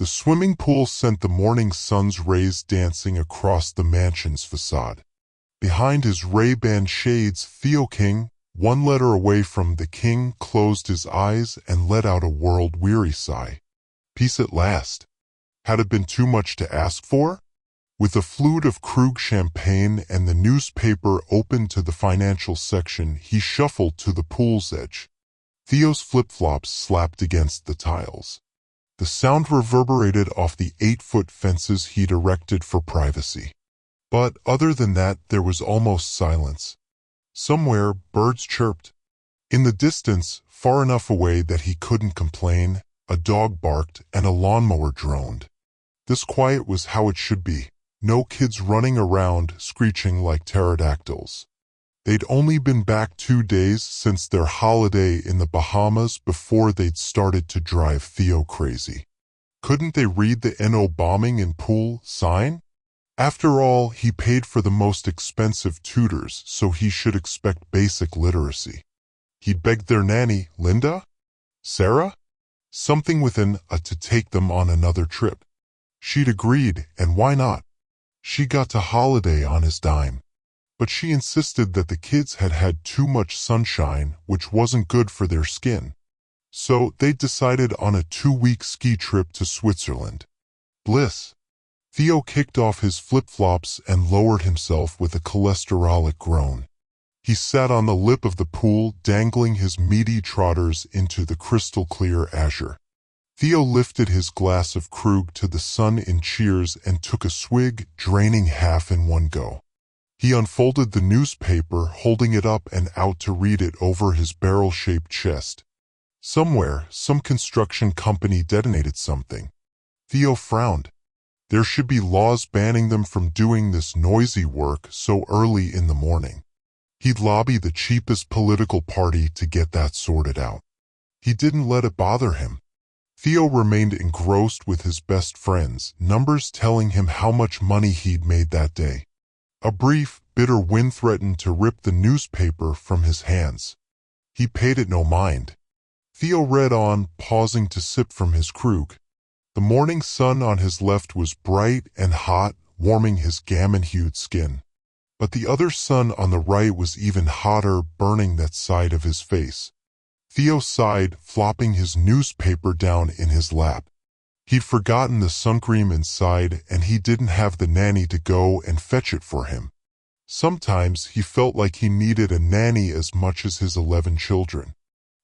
The swimming pool sent the morning sun's rays dancing across the mansion's facade. Behind his Ray-Ban shades, Theo King, one letter away from the king, closed his eyes and let out a world-weary sigh. Peace at last. Had it been too much to ask for? With a flute of Krug champagne and the newspaper open to the financial section, he shuffled to the pool's edge. Theo's flip-flops slapped against the tiles. The sound reverberated off the 8-foot fences he'd erected for privacy. But other than that, there was almost silence. Somewhere, birds chirped. In the distance, far enough away that he couldn't complain, a dog barked and a lawnmower droned. This quiet was how it should be. No kids running around, screeching like pterodactyls. They'd only been back 2 days since their holiday in the Bahamas before they'd started to drive Theo crazy. Couldn't they read the "No bombing in pool" sign? After all, he paid for the most expensive tutors, so he should expect basic literacy. He'd begged their nanny, Linda? Sarah? Something within to take them on another trip. She'd agreed, and why not? She got to holiday on his dime. But she insisted that the kids had had too much sunshine, which wasn't good for their skin. So they decided on a 2-week ski trip to Switzerland. Bliss. Theo kicked off his flip-flops and lowered himself with a cholesterolic groan. He sat on the lip of the pool, dangling his meaty trotters into the crystal-clear azure. Theo lifted his glass of Krug to the sun in cheers and took a swig, draining half in one go. He unfolded the newspaper, holding it up and out to read it over his barrel-shaped chest. Somewhere, some construction company detonated something. Theo frowned. There should be laws banning them from doing this noisy work so early in the morning. He'd lobby the cheapest political party to get that sorted out. He didn't let it bother him. Theo remained engrossed with his best friends, numbers telling him how much money he'd made that day. A brief, bitter wind threatened to rip the newspaper from his hands. He paid it no mind. Theo read on, pausing to sip from his Krug. The morning sun on his left was bright and hot, warming his gammon-hued skin. But the other sun on the right was even hotter, burning that side of his face. Theo sighed, flopping his newspaper down in his lap. He'd forgotten the sun cream inside, and he didn't have the nanny to go and fetch it for him. Sometimes he felt like he needed a nanny as much as his 11 children.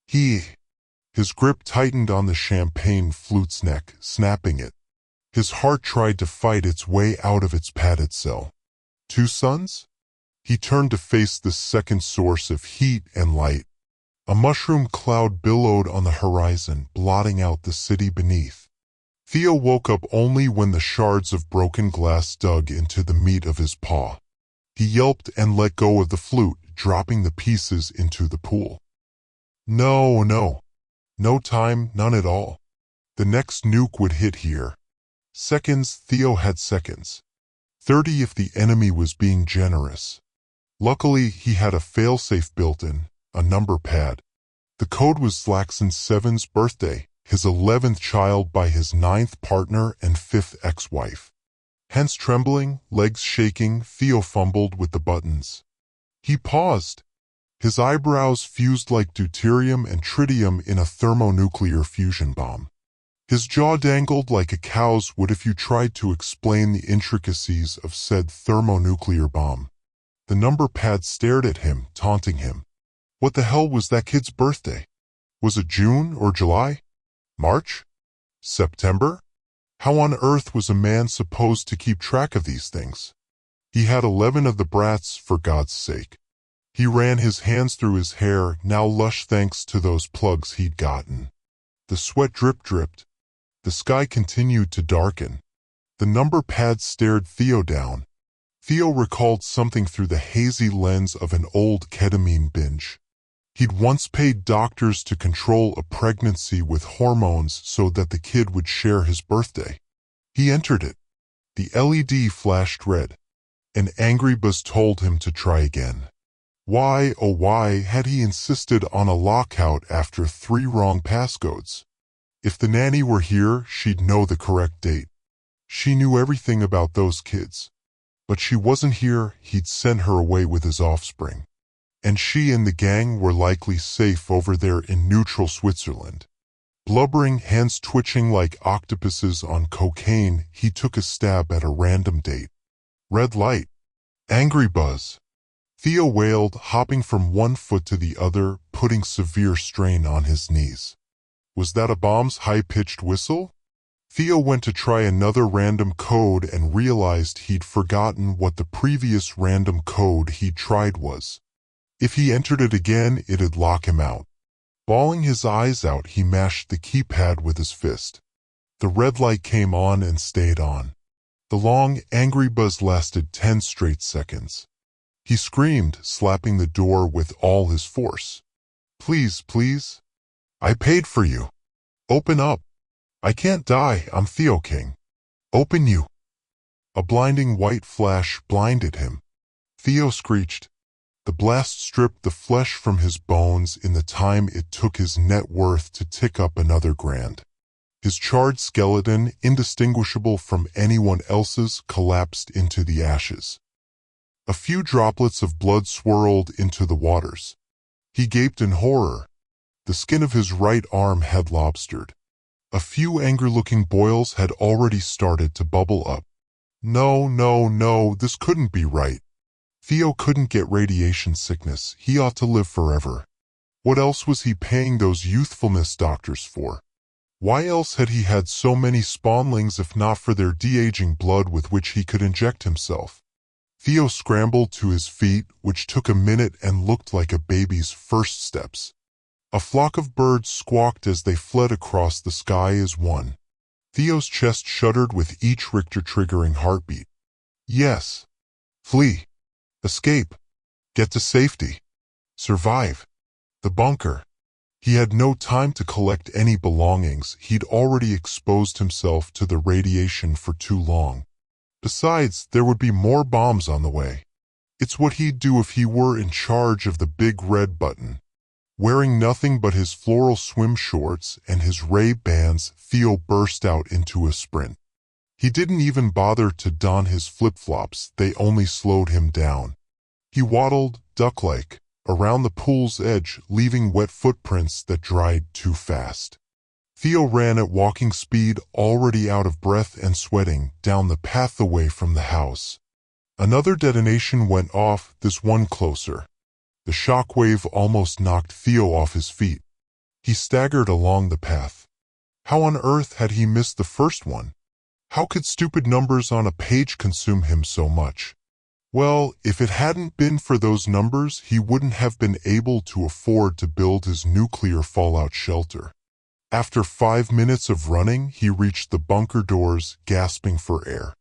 His grip tightened on the champagne flute's neck, snapping it. His heart tried to fight its way out of its padded cell. 2 sons? He turned to face this second source of heat and light. A mushroom cloud billowed on the horizon, blotting out the city beneath. Theo woke up only when the shards of broken glass dug into the meat of his paw. He yelped and let go of the flute, dropping the pieces into the pool. No time, none at all. The next nuke would hit here. Seconds, Theo had seconds. 30 if the enemy was being generous. Luckily, he had a failsafe built in, a number pad. The code was Slackson's 7's birthday, his 11th child by his 9th partner and 5th ex-wife. Hands trembling, legs shaking, Theo fumbled with the buttons. He paused. His eyebrows fused like deuterium and tritium in a thermonuclear fusion bomb. His jaw dangled like a cow's would if you tried to explain the intricacies of said thermonuclear bomb. The number pad stared at him, taunting him. What the hell was that kid's birthday? Was it June or July? March? September? How on earth was a man supposed to keep track of these things? He had 11 of the brats, for God's sake. He ran his hands through his hair, now lush thanks to those plugs he'd gotten. The sweat dripped. The sky continued to darken. The number pad stared Theo down. Theo recalled something through the hazy lens of an old ketamine binge. He'd once paid doctors to control a pregnancy with hormones so that the kid would share his birthday. He entered it. The LED flashed red. An angry buzz told him to try again. Why, had he insisted on a lockout after 3 wrong passcodes? If the nanny were here, she'd know the correct date. She knew everything about those kids. But she wasn't here, he'd sent her away with his offspring. And she and the gang were likely safe over there in neutral Switzerland. Blubbering, hands twitching like octopuses on cocaine, he took a stab at a random date. Red light. Angry buzz. Theo wailed, hopping from one foot to the other, putting severe strain on his knees. Was that a bomb's high-pitched whistle? Theo went to try another random code and realized he'd forgotten what the previous random code he'd tried was. If he entered it again, it'd lock him out. Bawling his eyes out, he mashed the keypad with his fist. The red light came on and stayed on. The long, angry buzz lasted 10 straight seconds. He screamed, slapping the door with all his force. Please, please. I paid for you. Open up. I can't die, I'm Theo King. Open you. A blinding white flash blinded him. Theo screeched. The blast stripped the flesh from his bones in the time it took his net worth to tick up another grand. His charred skeleton, indistinguishable from anyone else's, collapsed into the ashes. A few droplets of blood swirled into the waters. He gaped in horror. The skin of his right arm had lobstered. A few angry-looking boils had already started to bubble up. No, this couldn't be right. Theo couldn't get radiation sickness. He ought to live forever. What else was he paying those youthfulness doctors for? Why else had he had so many spawnlings if not for their de-aging blood with which he could inject himself? Theo scrambled to his feet, which took a minute and looked like a baby's first steps. A flock of birds squawked as they fled across the sky as one. Theo's chest shuddered with each Richter-triggering heartbeat. Yes. Flee. Escape. Get to safety. Survive. The bunker. He had no time to collect any belongings. He'd already exposed himself to the radiation for too long. Besides, there would be more bombs on the way. It's what he'd do if he were in charge of the big red button. Wearing nothing but his floral swim shorts and his Ray-Bans, Theo burst out into a sprint. He didn't even bother to don his flip-flops, they only slowed him down. He waddled, duck-like, around the pool's edge, leaving wet footprints that dried too fast. Theo ran at walking speed, already out of breath and sweating, down the path away from the house. Another detonation went off, this one closer. The shockwave almost knocked Theo off his feet. He staggered along the path. How on earth had he missed the first one? How could stupid numbers on a page consume him so much? Well, if it hadn't been for those numbers, he wouldn't have been able to afford to build his nuclear fallout shelter. After 5 minutes of running, he reached the bunker doors, gasping for air.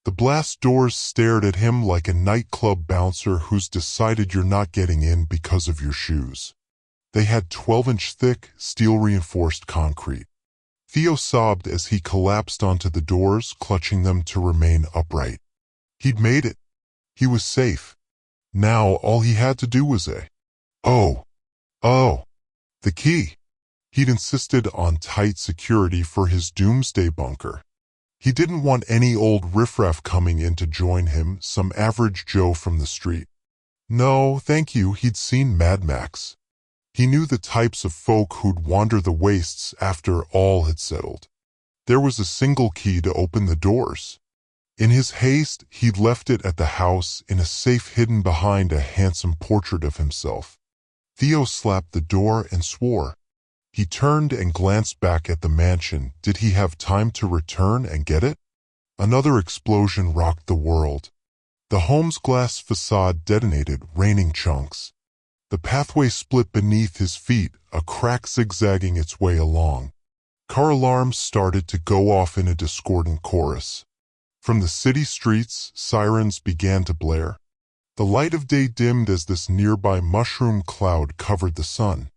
The blast doors stared at him like a nightclub bouncer who's decided you're not getting in because of your shoes. They had 12-inch thick, steel-reinforced concrete. Theo sobbed as he collapsed onto the doors, clutching them to remain upright. He'd made it. He was safe. Now all he had to do was Oh, the key. He'd insisted on tight security for his doomsday bunker. He didn't want any old riffraff coming in to join him, some average Joe from the street. No, thank you, he'd seen Mad Max. He knew the types of folk who'd wander the wastes after all had settled. There was a single key to open the doors. In his haste, he'd left it at the house in a safe hidden behind a handsome portrait of himself. Theo slapped the door and swore. He turned and glanced back at the mansion. Did he have time to return and get it? Another explosion rocked the world. The home's glass facade detonated, raining chunks. The pathway split beneath his feet, a crack zigzagging its way along. Car alarms started to go off in a discordant chorus. From the city streets, sirens began to blare. The light of day dimmed as this nearby mushroom cloud covered the sun.